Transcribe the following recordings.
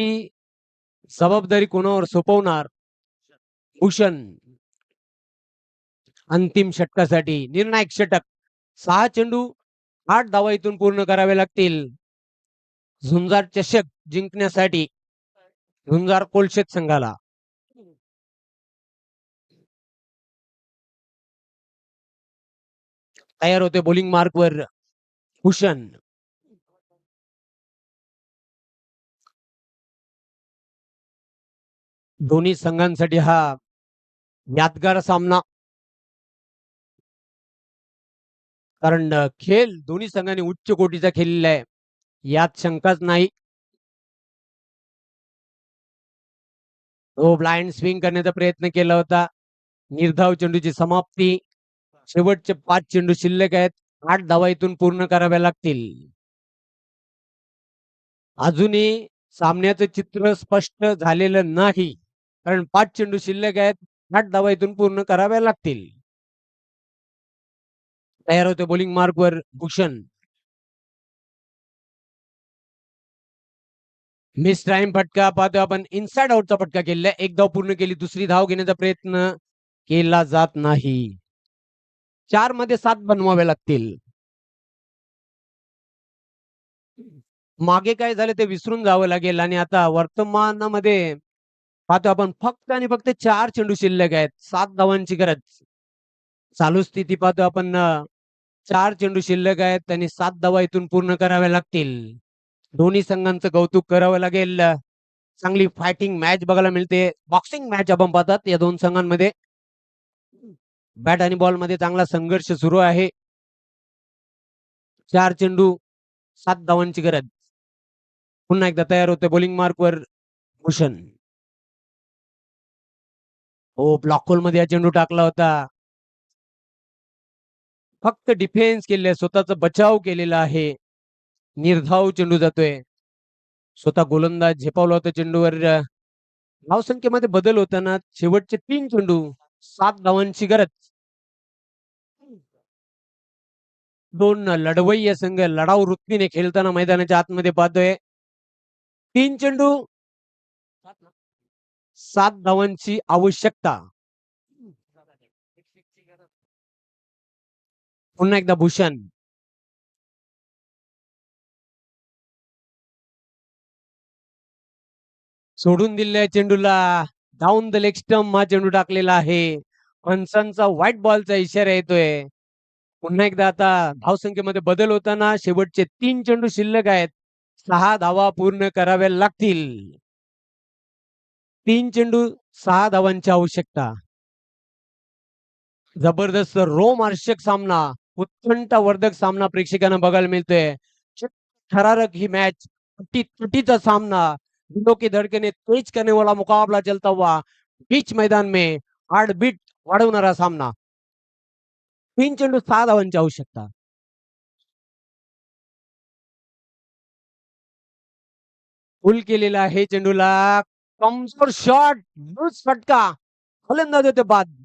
ही जबाबदारी कोणावर सोपवणार? भूषण अंतिम षटकासाठी निर्णायक षटक. 6 चेंडू 8 धावा इथून पूर्ण करावे लागतील झुंजार चषक जिंकण्यासाठी झुंजार कोलशेत संघाला. तयार होते बॉलिंग मार्कवर भूषण. दोन्ही संघांसाठी हा यादगार सामना, कारण खेळ दोन्ही संघांनी उच्च कोटीचा खेळलेला आहे, यात शंकाच नाही. तो ब्लाइंड स्विंग करण्याचा प्रयत्न केला होता. निर्धाव चेंडूची समाप्ती. शेवटचे 5 चेंडू शिल्लक आहेत. 8 धावा इथून पूर्ण कराव्या लागतील. अजूनही सामन्याचं चित्र स्पष्ट झालेलं नाही, कारण 5 चेंडू शिल्लक आहेत. 8 धावा इथून पूर्ण कराव्या लागतील. तयार होते बॉलिंग मार्कवर भूषण. मिस टाइम फटका पाहतो आपण. इनसाइड आउटचा फटका केलेला. एक धाव पूर्ण केली. दुसरी धाव घेण्याचा प्रयत्न केला जात नाही. 4 मध्ये 7 बनवावे लागतील. मागे काय झालं ते विसरून जावं लागेल आणि आता वर्तमानामध्ये पाहतो आपण फक्त आणि फक्त 4 चेंडू शिल्लक आहेत. 7 धावांची गरज. चालू स्थिती पाहतो आपण. 4 चेंडू शिल्लक आहेत आणि 7 धावा इथून पूर्ण कराव्या लागतील. दोन्ही संघांचं कौतुक करावं लागेल. चांगली फायटिंग मॅच बघायला मिळते. बॉक्सिंग मॅच आपण पाहतात या दोन संघांमध्ये. बॅट आणि बॉल मध्ये चांगला संघर्ष सुरू आहे. 4 चेंडू 7 धावांची गरज. पुन्हा एकदा तयार होते बॉलिंग मार्कवर भूषण. हो, ब्लॉक होल मध्ये हा चेंडू टाकला होता. फक्त डिफेन्स केले, स्वतःचा बचाव केलेला आहे. निर्धाव चेंडू जातोय. स्वतः गोलंदाज झेपावला होता चेंडूवर. धावसंख्येमध्ये बदल होताना शेवटचे 3 चेंडू 7 धावांची गरज. दोन लढवय्ये संघ लढाऊ वृत्तीने खेळताना मैदानाच्या आतमध्ये पाहतोय. 3 चेंडू 7 धावांची आवश्यकता. पुन्हा एकदा भूषण. सोडून दिलेल्या चेंडूला डाऊन द लेग स्टंप हा चेंडू टाकलेला आहे. पंचांचा व्हाईट बॉलचा इशारा येतोय. पुन्हा एकदा आता धावसंख्येमध्ये बदल होताना शेवटचे 3 चेंडू शिल्लक आहेत. 6 धावा पूर्ण कराव्या लागतील. 3 चेंडू 6 धावांची आवश्यकता. जबरदस्त रोमहर्षक सामना, उत्कंठावर्धक सामना प्रेक्षकांना बघायला मिळतोय. थरारक ही मॅच, तुटीचा सामना, दिलों की धड़कने तेज करने वाला मुकाबला चलता हुआ बीच मैदान में हार्टबीट वाढवणारा सामना. 3 चेंडू 6 धावांची आवश्यकता. फुल केलेला आहे चेंडूला. कमजोर शॉट, लूज फटका. फलंदाज होते बाद.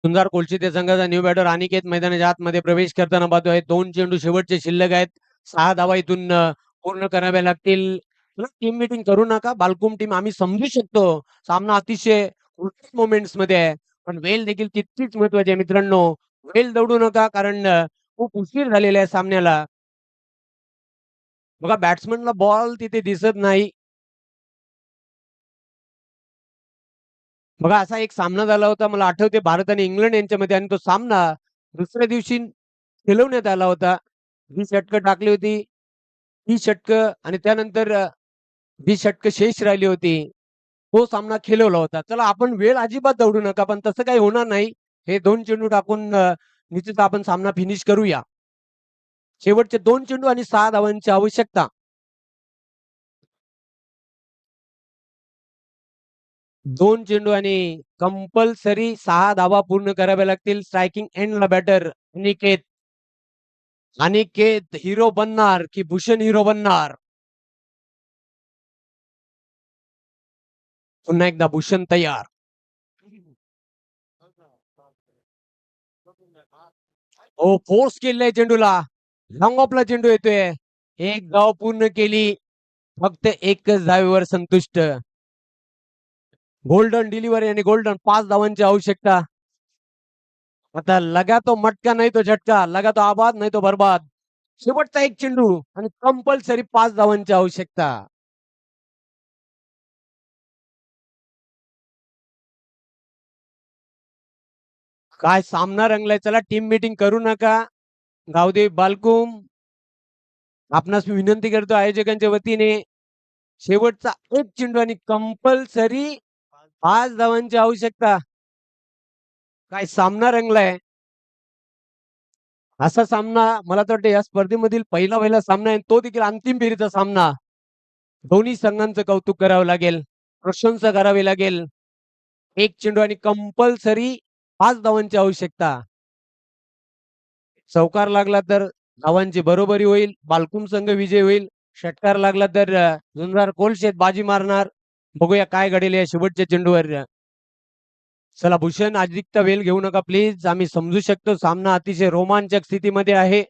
सुंदर कोलशिते संघाचा न्यू बॅटर अनिकेत मैदानाच्या आतमध्ये प्रवेश करताना पाहतोय. 2 चेंडू शेवटचे शिल्लक आहेत. 6 धावा इथून पूर्ण कराव्या लागतील. टीम मीटिंग करू नका. बालकुम टीम आम्ही समजू शकतो. सामना अतिशय मोमेंट्स मध्ये आहे, पण वेळ देखील तितकीच महत्वाची आहे मित्रांनो. वेळ दौडू नका, कारण खूप उशीर झालेला आहे सामन्याला. बघा, बॅट्समनला बॉल तिथे दिसत नाही. बघा, असा एक सामना झाला होता, मला आठवते, भारत आणि इंग्लंड यांच्यामध्ये, आणि तो सामना दुसऱ्या दिवशी खेळवण्यात आला होता. 20 षटकं टाकली होती. 30 षटकं आणि त्यानंतर 20 षटकं शेष राहिली होती. तो सामना खेळवला होता. चला, आपण वेळ अजिबात दौडू नका, पण तसं काही होणार नाही. हे 2 चेंडू टाकून निश्चित आपण सामना फिनिश करूया. शेवटचे 2 चेंडू आणि 6 धावांची आवश्यकता. 2 चेंडू आणि कंपल्सरी 6 धावा पूर्ण कराव्या लागतील. स्ट्रायकिंग एंडला बॅटर अनिकेत. अनिकेत हिरो बनणार की भूषण हिरो बनणार? पुन्हा एकदा भूषण तयार. हो, फोर्स केलाय चेंडूला. लॉंग ऑफला चेंडू येतोय. एक धाव पूर्ण केली. फक्त एकच धावेवर संतुष्ट. गोल्डन डिलिव्हरी आणि गोल्डन 5 धावांची आवश्यकता. आता लगा तो मटका नाही तो झटका, लगा तो आबाद नाही तो बरबाद. शेवटचा एक चेंडू आणि कंपल्सरी 5 धावांची आवश्यकता. काय सामना रंगलाय. चला टीम मीटिंग करू नका. गावदेव बालकुम, आपणास मी विनंती करतो आयोजकांच्या वतीने, शेवटचा एक चेंडू आणि कंपल्सरी 5 धावांची आवश्यकता. काय सामना रंगलाय. असा सामना मला तर वाटतं या स्पर्धेमधील पहिला सामना आहे, तो देखील अंतिम फेरीचा सामना. दोन्ही संघांचं कौतुक करावं लागेल, प्रशंसा करावी लागेल. एक चेंडू आणि कंपल्सरी 5 धावांची आवश्यकता. चौकार लागला तर धावांची बरोबरी होईल, बालकुम संघ विजय होईल. षटकार लागला तर झुंजार कोलशेत बाजी मारणार. बघूया काय घडेल या शेवटच्या चेंडूवर. चला भूषण अधिकचा वेळ घेऊ नका प्लीज. आम्ही समजू शकतो सामना अतिशय रोमांचक स्थितीमध्ये आहे.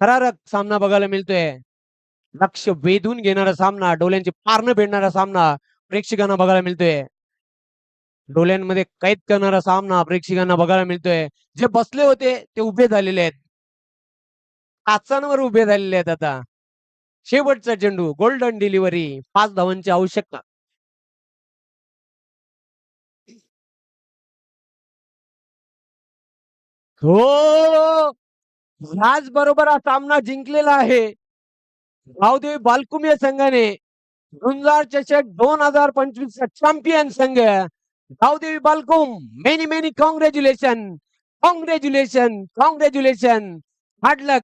थरारक सामना बघायला मिळतोय. लक्ष वेधून घेणारा सामना, डोळ्यांची पारणं फेडणारा सामना प्रेक्षकांना बघायला मिळतोय. डोळ्यांमध्ये कैद करणारा सामना प्रेक्षकांना बघायला मिळतोय. जे बसले होते ते उभे झालेले आहेत. आसनावर उभे झालेले आहेत आता. शेवटचा चेंडू, गोल्डन डिलिव्हरी, 5 धावांची आवश्यकता. हो, ह्याच बरोबर हा सामना जिंकलेला आहे. गावदेवी बालकुम या संघाने झुंजार चषक 2025 चा चॅम्पियन संघ Gavdevi Balkum. Many many congratulation, congratulation, congratulation. Hard लक.